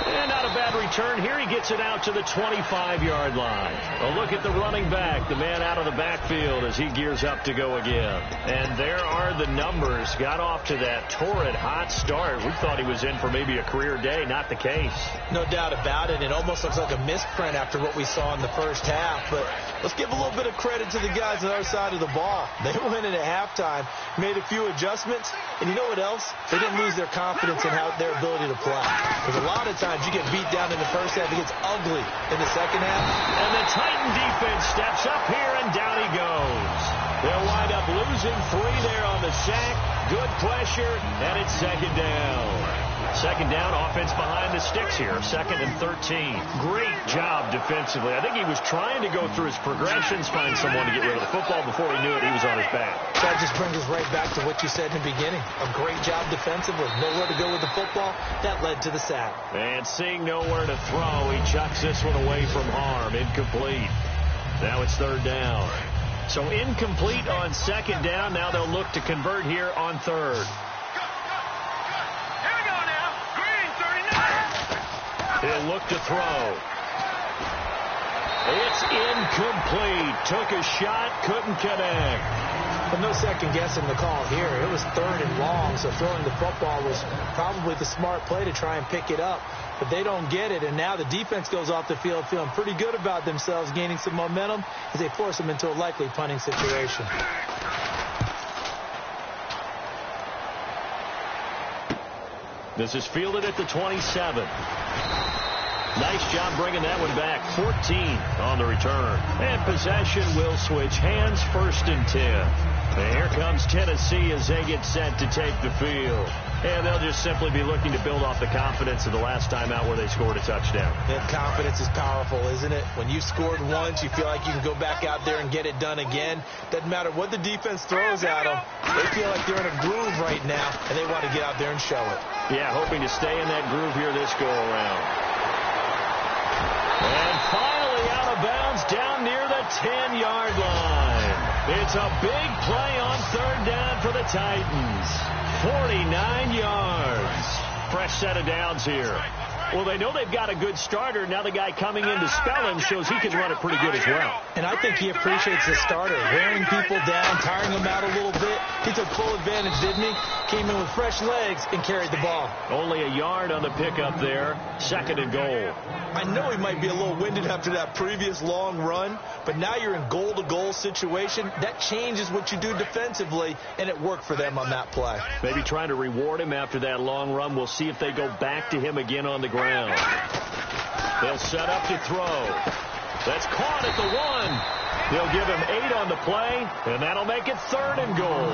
And not a bad return here. He gets it out to the 25-yard line. A look at the running back, the man out of the backfield as he gears up to go again. And there are the numbers. Got off to that torrid hot start. We thought he was in for maybe a career day. Not the case. No doubt about it. It almost looks like a misprint after what we saw in the first half. But let's give a little bit of credit to the guys on the other side of the ball. They went in at halftime, made a few adjustments, and you know what else? They didn't lose their confidence in their ability to play. Because a lot of times you get beat down in the first half, it gets ugly in the second half. And the Titan defense steps up here, and down he goes. They'll wind up losing 3 there on the sack. Good pressure, and it's second down. Second down, offense behind the sticks here. 2nd and 13. Great job defensively. I think he was trying to go through his progressions, find someone to get rid of the football. Before he knew it, he was on his back. That just brings us right back to what you said in the beginning. A great job defensively. Nowhere to go with the football. That led to the sack. And seeing nowhere to throw, he chucks this one away from harm. Incomplete. Now it's 3rd down. So incomplete on 2nd down. Now they'll look to convert here on 3rd. He'll look to throw. It's incomplete. Took a shot, couldn't connect. But no second guessing the call here. It was 3rd and long, so throwing the football was probably the smart play to try and pick it up. But they don't get it, and now the defense goes off the field feeling pretty good about themselves, gaining some momentum as they force them into a likely punting situation. This is fielded at the 27. Nice job bringing that one back. 14 on the return. And possession will switch hands. 1st and 10. And here comes Tennessee as they get set to take the field. And they'll just simply be looking to build off the confidence of the last time out where they scored a touchdown. That confidence is powerful, isn't it? When you scored once, you feel like you can go back out there and get it done again. Doesn't matter what the defense throws at them. They feel like they're in a groove right now, and they want to get out there and show it. Yeah, hoping to stay in that groove here this go-around. And finally out of bounds down near the 10-yard line. It's a big play on third down for the Titans. 49 yards. Fresh set of downs here. Well, they know they've got a good starter. Now the guy coming in to spell him shows he can run it pretty good as well. And I think he appreciates the starter. Wearing people down, tiring them out a little bit. He took full advantage, didn't he? Came in with fresh legs and carried the ball. Only a yard on the pickup there. Second and goal. I know he might be a little winded after that previous long run, but now you're in goal-to-goal situation. That changes what you do defensively, and it worked for them on that play. Maybe trying to reward him after that long run. We'll see if they go back to him again on the ground. They'll set up to throw. That's caught at the 1. They'll give him 8 on the play, and that'll make it third and goal.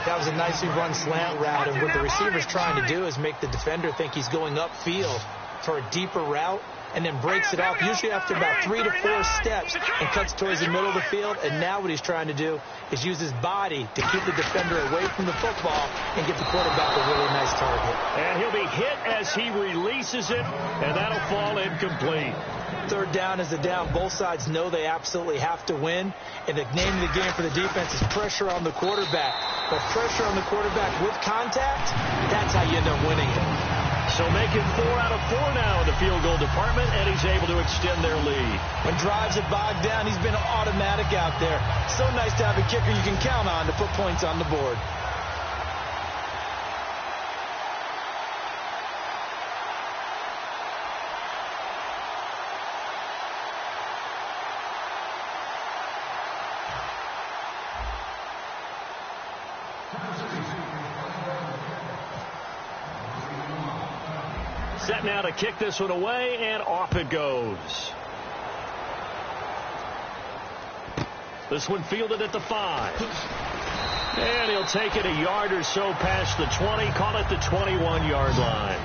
That was a nicely run slant route, and what the receiver's trying to do is make the defender think he's going upfield for a deeper route, and then breaks it off, usually after about 3 to 4 steps, and cuts towards the middle of the field. And now what he's trying to do is use his body to keep the defender away from the football and get the quarterback a really nice target. And he'll be hit as he releases it, and that'll fall incomplete. Third down is the down. Both sides know they absolutely have to win, and the name of the game for the defense is pressure on the quarterback. But pressure on the quarterback with contact, that's how you end up winning it. So making 4 out of 4 now in the field goal department, and he's able to extend their lead. When drives are bogged down, he's been automatic out there. So nice to have a kicker you can count on to put points on the board. Set now to kick this one away, and off it goes. This one fielded at the 5. And he'll take it a yard or so past the 20, call it the 21-yard line.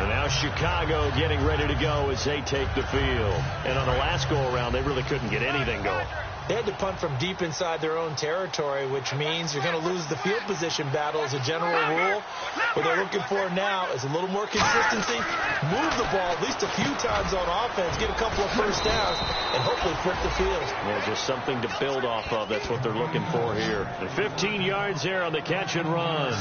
And now Chicago getting ready to go as they take the field. And on the last go-around, they really couldn't get anything going. They had to punt from deep inside their own territory, which means you're going to lose the field position battle as a general rule. What they're looking for now is a little more consistency, move the ball at least a few times on offense, get a couple of first downs, and hopefully flip the field. Well, just something to build off of. That's what they're looking for here. And 15 yards there on the catch and run.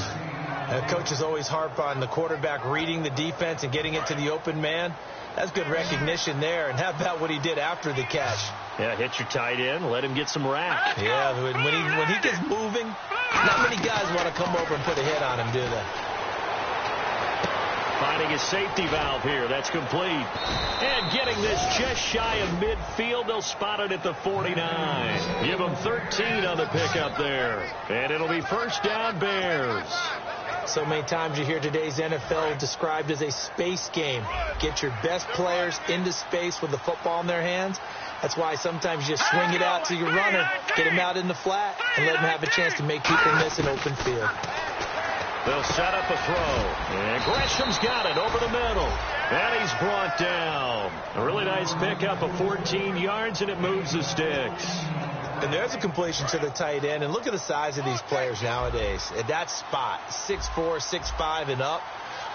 Coaches always harp on the quarterback reading the defense and getting it to the open man. That's good recognition there. And how about what he did after the catch? Yeah, hit your tight end, let him get some rack. Yeah, when he gets moving, not many guys want to come over and put a hit on him, do they? Finding a safety valve here. That's complete. And getting this just shy of midfield. They'll spot it at the 49. Give them 13 on the pickup there. And it'll be first down, Bears. So many times you hear today's NFL described as a space game. Get your best players into space with the football in their hands. That's why sometimes you just swing it out to your runner, get him out in the flat, and let him have a chance to make people miss an open field. They'll set up a throw. And Gresham's got it over the middle. And he's brought down. A really nice pickup of 14 yards, and it moves the sticks. And there's a completion to the tight end. And look at the size of these players nowadays. At that spot, 6'4", 6'5", and up.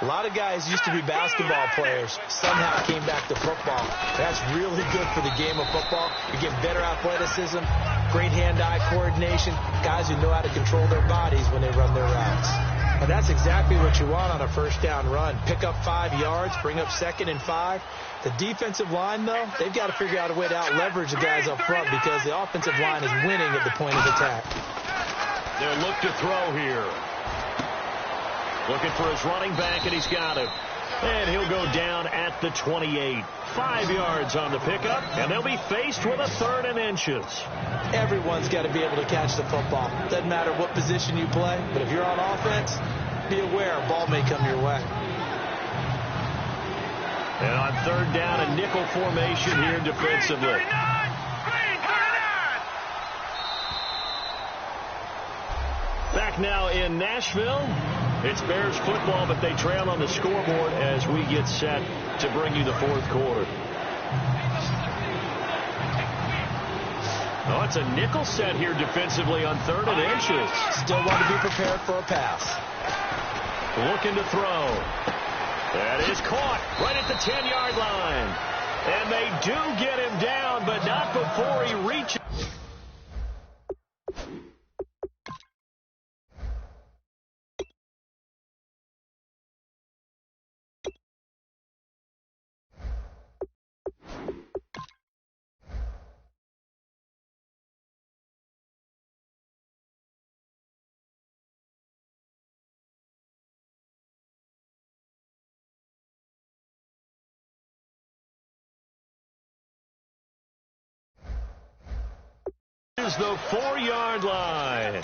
A lot of guys used to be basketball players. Somehow came back to football. That's really good for the game of football. You get better athleticism, great hand-eye coordination, guys who know how to control their bodies when they run their routes. And that's exactly what you want on a first down run. Pick up 5 yards, bring up 2nd and 5. The defensive line, though, they've got to figure out a way to out-leverage the guys up front because the offensive line is winning at the point of attack. They'll look to throw here. Looking for his running back, and he's got it. And he'll go down at the 28. 5 yards on the pickup, and they'll be faced with a 3rd and inches. Everyone's got to be able to catch the football. Doesn't matter what position you play, but if you're on offense, be aware a ball may come your way. And on third down, a nickel formation here defensively. Back now in Nashville. It's Bears football, but they trail on the scoreboard as we get set to bring you the fourth quarter. Oh, it's a nickel set here defensively on 3rd and inches. Still want to be prepared for a pass. Looking to throw. That is caught right at the 10-yard line. And they do get him down, but not before he reaches. Is the 4-yard line.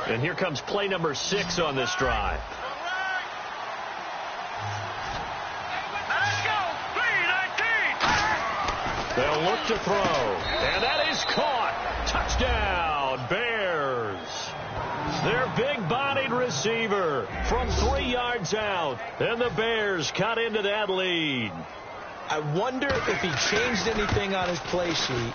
And here comes play number 6 on this drive. They'll look to throw. And that is caught. Touchdown, Bears. Their big-bodied receiver from 3 yards out. And the Bears cut into that lead. I wonder if he changed anything on his play sheet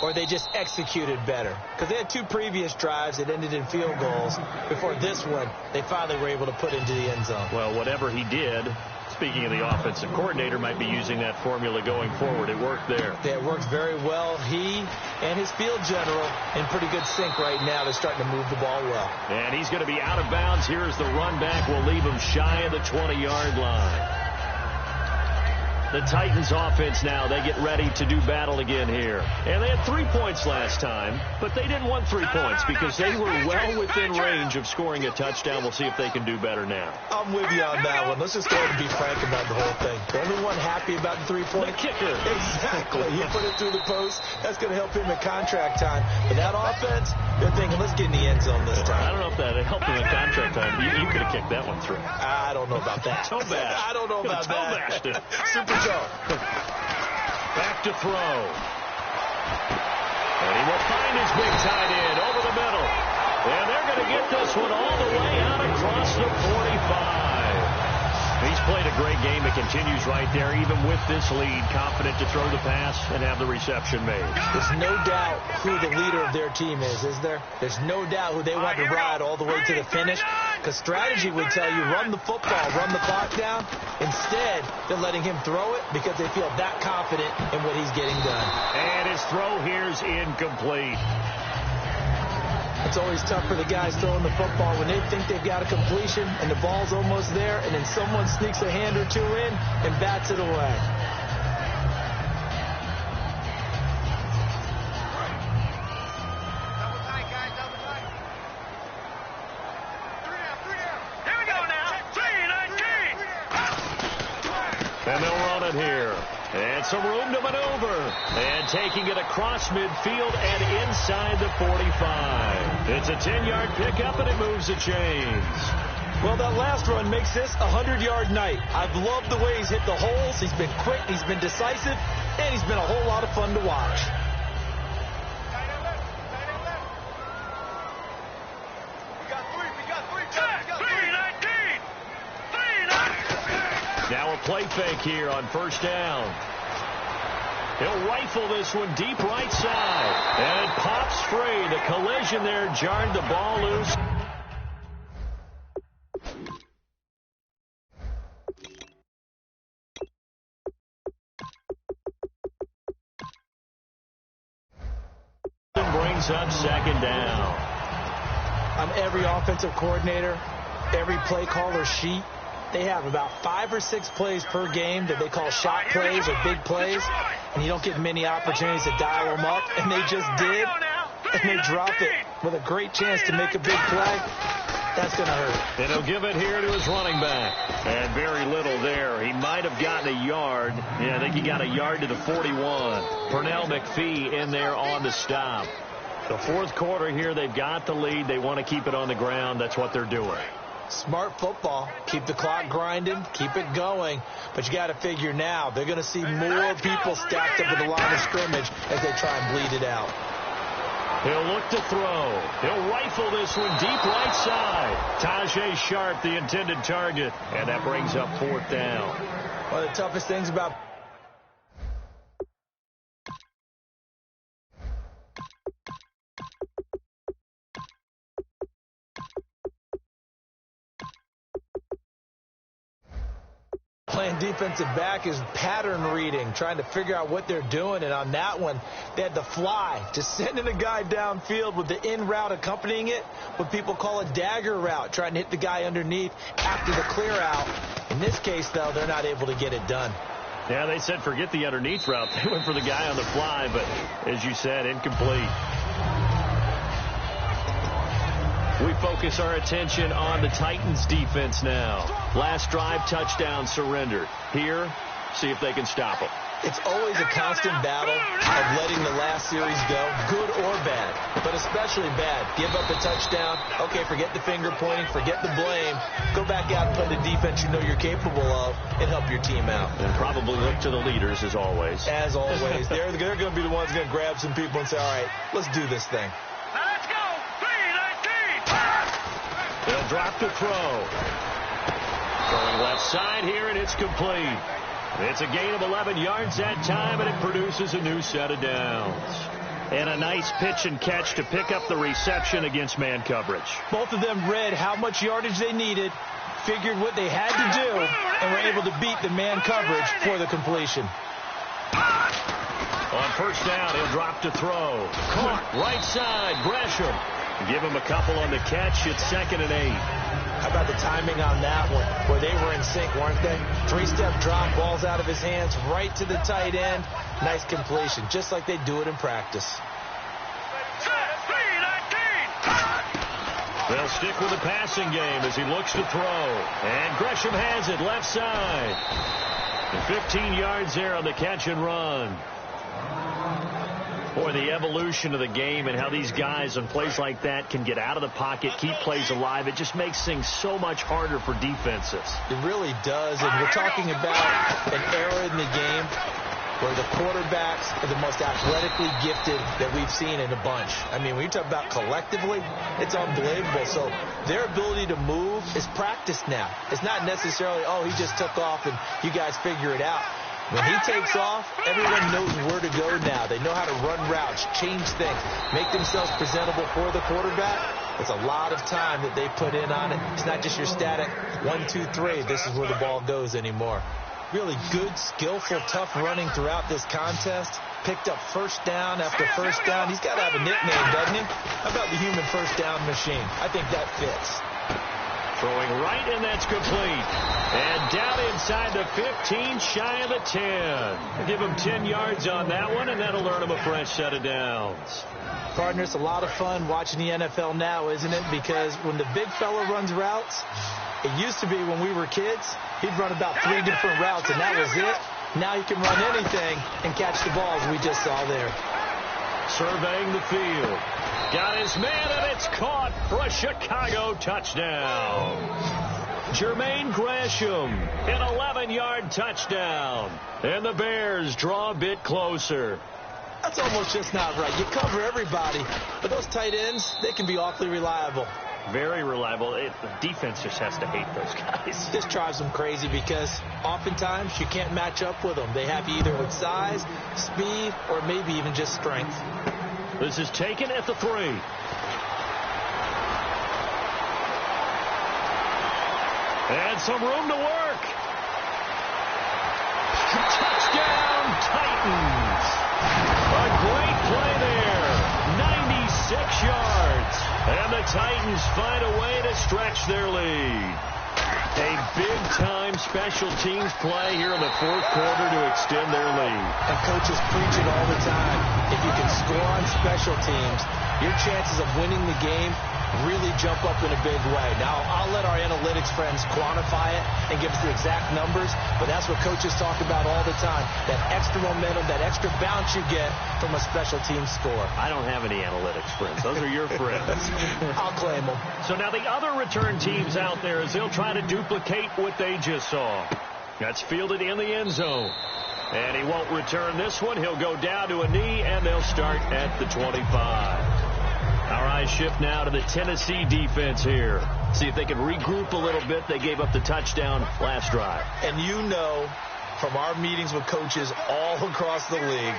or they just executed better. Because they had 2 previous drives that ended in field goals. Before this one, they finally were able to put into the end zone. Well, whatever he did, speaking of the offensive coordinator, might be using that formula going forward. It worked there. It worked very well. He and his field general in pretty good sync right now. They're starting to move the ball well. And he's going to be out of bounds. Here's the run back. We'll leave him shy of the 20-yard line. The Titans offense now, they get ready to do battle again here. And they had 3 points last time, but they didn't want 3 points because they were well within range of scoring a touchdown. We'll see if they can do better now. I'm with you on that one. Let's just go ahead and be frank about the whole thing. The only one happy about the 3-point? The kicker. Exactly. He put it through the post. That's going to help him at contract time. But that offense, they're thinking, let's get in the end zone this time. I don't know if that helped him at contract time. You could have kicked that one through. I don't know about that. Toe bash. I don't know about that. Toe bashed it. Super toe. Back to throw. And he will find his big tight end over the middle. And they're going to get this one all the way out across the 45. He's played a great game. It continues right there, even with this lead. Confident to throw the pass and have the reception made. There's no doubt who the leader of their team is there? There's no doubt who they want to ride all the way to the finish. Because strategy would tell you, run the football, run the clock down. Instead, they're letting him throw it because they feel that confident in what he's getting done. And his throw here's incomplete. It's always tough for the guys throwing the football when they think they've got a completion and the ball's almost there, and then someone sneaks a hand or two in and bats it away. Here we go now. 3-19. And they'll run it here. And some room to maneuver. And taking it across midfield and inside the 45. It's a 10-yard pickup, and it moves the chains. Well, that last run makes this a 100-yard night. I've loved the way he's hit the holes. He's been quick, he's been decisive, and he's been a whole lot of fun to watch. Now a play fake here on first down. He'll rifle this one deep right side. And it pops free. The collision there jarred the ball loose. Brings up second down. On every offensive coordinator, every play caller sheet, they have about 5 or 6 plays per game that they call shot plays or big plays, and you don't get many opportunities to dial them up, and they just did, and they drop it with a great chance to make a big play. That's going to hurt. And he'll give it here to his running back. And very little there. He might have gotten a yard. Yeah, I think he got a yard to the 41. Pernell McPhee in there on the stop. The fourth quarter here, they've got the lead. They want to keep it on the ground. That's what they're doing. Smart football. Keep the clock grinding. Keep it going. But you got to figure now, they're going to see more people stacked up at the line of scrimmage as they try and bleed it out. He'll look to throw. He'll rifle this one deep right side. Tajay Sharp, the intended target. And that brings up fourth down. One of the toughest things about playing defensive back is pattern reading, trying to figure out what they're doing. And on that one, they had the fly, just sending a guy downfield with the in route accompanying it, what people call a dagger route, trying to hit the guy underneath after the clear out. In this case, though, they're not able to get it done. Yeah, they said forget the underneath route. They went for the guy on the fly, but as you said, incomplete. We focus our attention on the Titans defense now. Last drive, touchdown, surrender. Here, see if they can stop them. It's always a constant battle of letting the last series go, good or bad, but especially bad. Give up a touchdown. Okay, forget the finger pointing, forget the blame. Go back out and play the defense you know you're capable of and help your team out. And probably look to the leaders, as always. As always. They're going to be the ones going to grab some people and say, all right, let's do this thing. They'll drop to throw. Going left side here, and it's complete. It's a gain of 11 yards that time, and it produces a new set of downs. And a nice pitch and catch to pick up the reception against man coverage. Both of them read how much yardage they needed, figured what they had to do, and were able to beat the man coverage for the completion. On first down, he'll drop to throw. Caught right side, Gresham. Give him a couple on the catch. It's 2nd and 8. How about the timing on that one, where they were in sync, weren't they? Three-step drop, balls out of his hands, right to the tight end. Nice completion, just like they do it in practice. They'll stick with the passing game as he looks to throw. And Gresham has it left side. And 15 yards there on the catch and run. Boy, the evolution of the game and how these guys on plays like that can get out of the pocket, keep plays alive, it just makes things so much harder for defenses. It really does, and we're talking about an era in the game where the quarterbacks are the most athletically gifted that we've seen in a bunch. I mean, when you talk about collectively, it's unbelievable. So their ability to move is practiced now. It's not necessarily, oh, he just took off and you guys figure it out. When he takes off, everyone knows where to go now. They know how to run routes, change things, make themselves presentable for the quarterback. It's a lot of time that they put in on it. It's not just your static 1, 2, 3. This is where the ball goes anymore. Really good, skillful, tough running throughout this contest. Picked up first down after first down. He's got to have a nickname, doesn't he? How about the human first down machine? I think that fits. Throwing right, and that's complete. And down inside the 15, shy of the 10. Give him 10 yards on that one, and that'll earn him a fresh set of downs. Partner, it's a lot of fun watching the NFL now, isn't it? Because when the big fella runs routes, it used to be when we were kids, he'd run about 3 different routes, and that was it. Now he can run anything and catch the balls we just saw there. Surveying the field. Got his man, and it's caught for a Chicago touchdown. Jermaine Gresham, an 11-yard touchdown. And the Bears draw a bit closer. That's almost just not right. You cover everybody, but those tight ends, they can be awfully reliable. Very reliable. The defense just has to hate those guys. This drives them crazy because oftentimes you can't match up with them. They have you either with size, speed, or maybe even just strength. This is taken at the 3. And some room to work. Touchdown, Titans. A great play there. 96 yards. And the Titans find a way to stretch their lead. A big-time special teams play here in the fourth quarter to extend their lead. And coaches preach it all the time. If you can score on special teams, your chances of winning the game really jump up in a big way. Now, I'll let our analytics friends quantify it and give us the exact numbers, but that's what coaches talk about all the time, that extra momentum, that extra bounce you get from a special team score. I don't have any analytics friends. Those are your friends. I'll claim them. So now the other return teams out there as they'll try to duplicate what they just saw. That's fielded in the end zone. And he won't return this one. He'll go down to a knee, and they'll start at the 25. Our eyes shift now to the Tennessee defense here. See if they can regroup a little bit. They gave up the touchdown last drive. And you know from our meetings with coaches all across the league,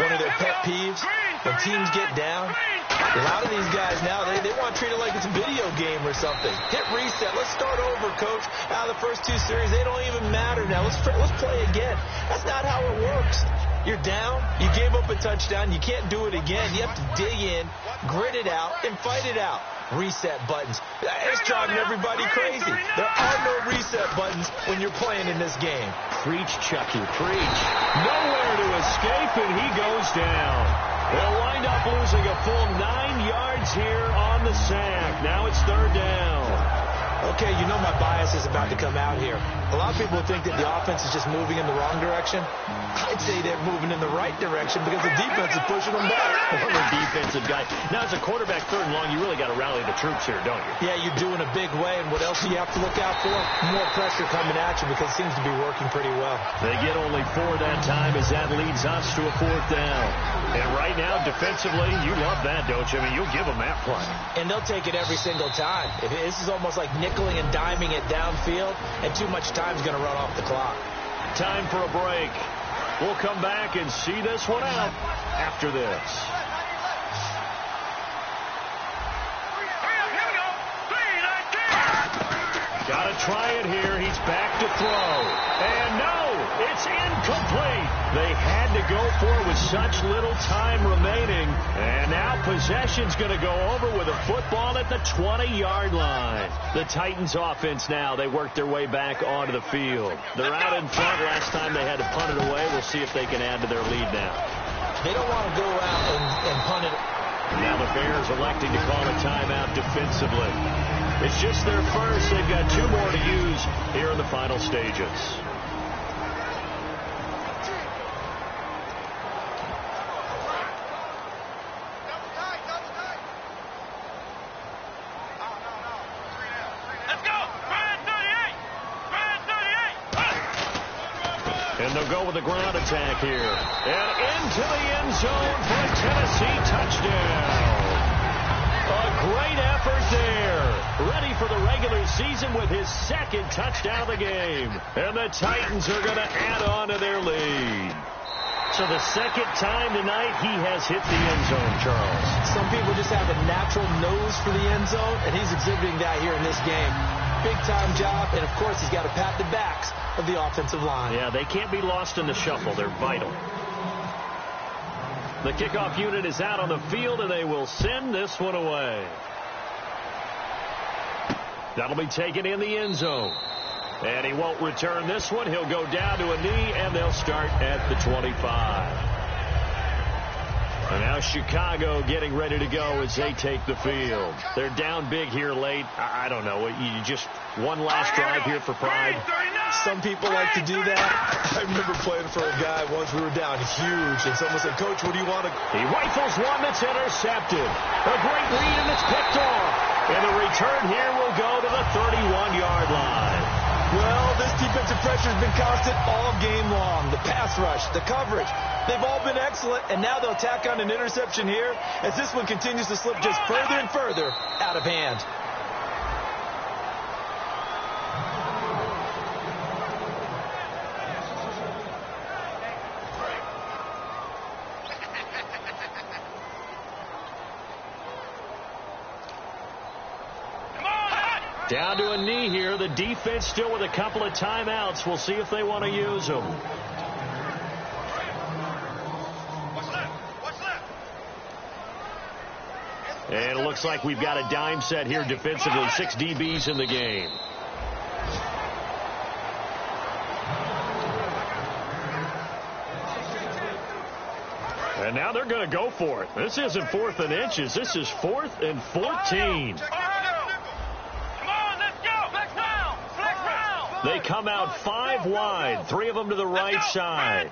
one of their pet peeves, when teams get down, a lot of these guys now, they want to treat it like it's a video game or something. Hit reset. Let's start over, coach. Now, the first two series, they don't even matter now. Let's play again. That's not how it works. You're down. You gave up a touchdown. You can't do it again. You have to dig in, grit it out, and fight it out. Reset buttons. It's driving everybody crazy. There are no reset buttons when you're playing in this game. Preach, Chucky, preach. Nowhere to escape, and he goes down. They'll wind up losing a full 9 yards here on the sack. Now it's third down. Okay, you know my bias is about to come out here. A lot of people think that the offense is just moving in the wrong direction. I'd say they're moving in the right direction because the defense is pushing them back. The defensive guy. Now, as a quarterback, third and long, you really got to rally the troops here, don't you? Yeah, you do in a big way. And what else do you have to look out for? More pressure coming at you because it seems to be working pretty well. They get only 4 that time as that leads us to a fourth down. And right now, defensively, you love that, don't you? I mean, you'll give them that play. And they'll take it every single time. This is almost like nickeling and diming it downfield, and too much time's going to run off the clock. Time for a break. We'll come back and see this one out after this. Got to try it here. He's back to throw. And no, it's incomplete. They had to go for it with such little time remaining. And now possession's going to go over with a football at the 20-yard line. The Titans offense now, they work their way back onto the field. They're out in front. Last time they had to punt it away. We'll see if they can add to their lead now. They don't want to go out and punt it. Now the Bears electing to call a timeout defensively. It's just their first. They've got 2 more to use here in the final stages. And they'll go with the ground attack here. And into the end zone for a Tennessee touchdown. A great effort there. Ready for the regular season with his second touchdown of the game. And the Titans are going to add on to their lead. So the second time tonight he has hit the end zone, Charles. Some people just have a natural nose for the end zone, and he's exhibiting that here in this game. Big-time job, and, of course, he's got to pat the backs of the offensive line. Yeah, they can't be lost in the shuffle. They're vital. The kickoff unit is out on the field, and they will send this one away. That'll be taken in the end zone. And he won't return this one. He'll go down to a knee, and they'll start at the 25. And now Chicago getting ready to go as they take the field. They're down big here late. I don't know. You just one last drive here for pride. Some people like to do that. I remember playing for a guy once. We were down huge, and someone said, Coach, what do you want to... He rifles one that's intercepted. A great read, and it's picked off. And the return here will go to the 31-yard line. Well, this defensive pressure has been constant all game long. The pass rush, the coverage, they've all been excellent, and now they'll tack on an interception here as this one continues to slip just further and further out of hand. Down to a knee here. The defense still with a couple of timeouts. We'll see if they want to use them. And it looks like we've got a dime set here defensively. 6 DBs in the game. And now they're going to go for it. This isn't 4th and inches. This is 4th and 14. They come out 5 wide, 3 of them to the right side.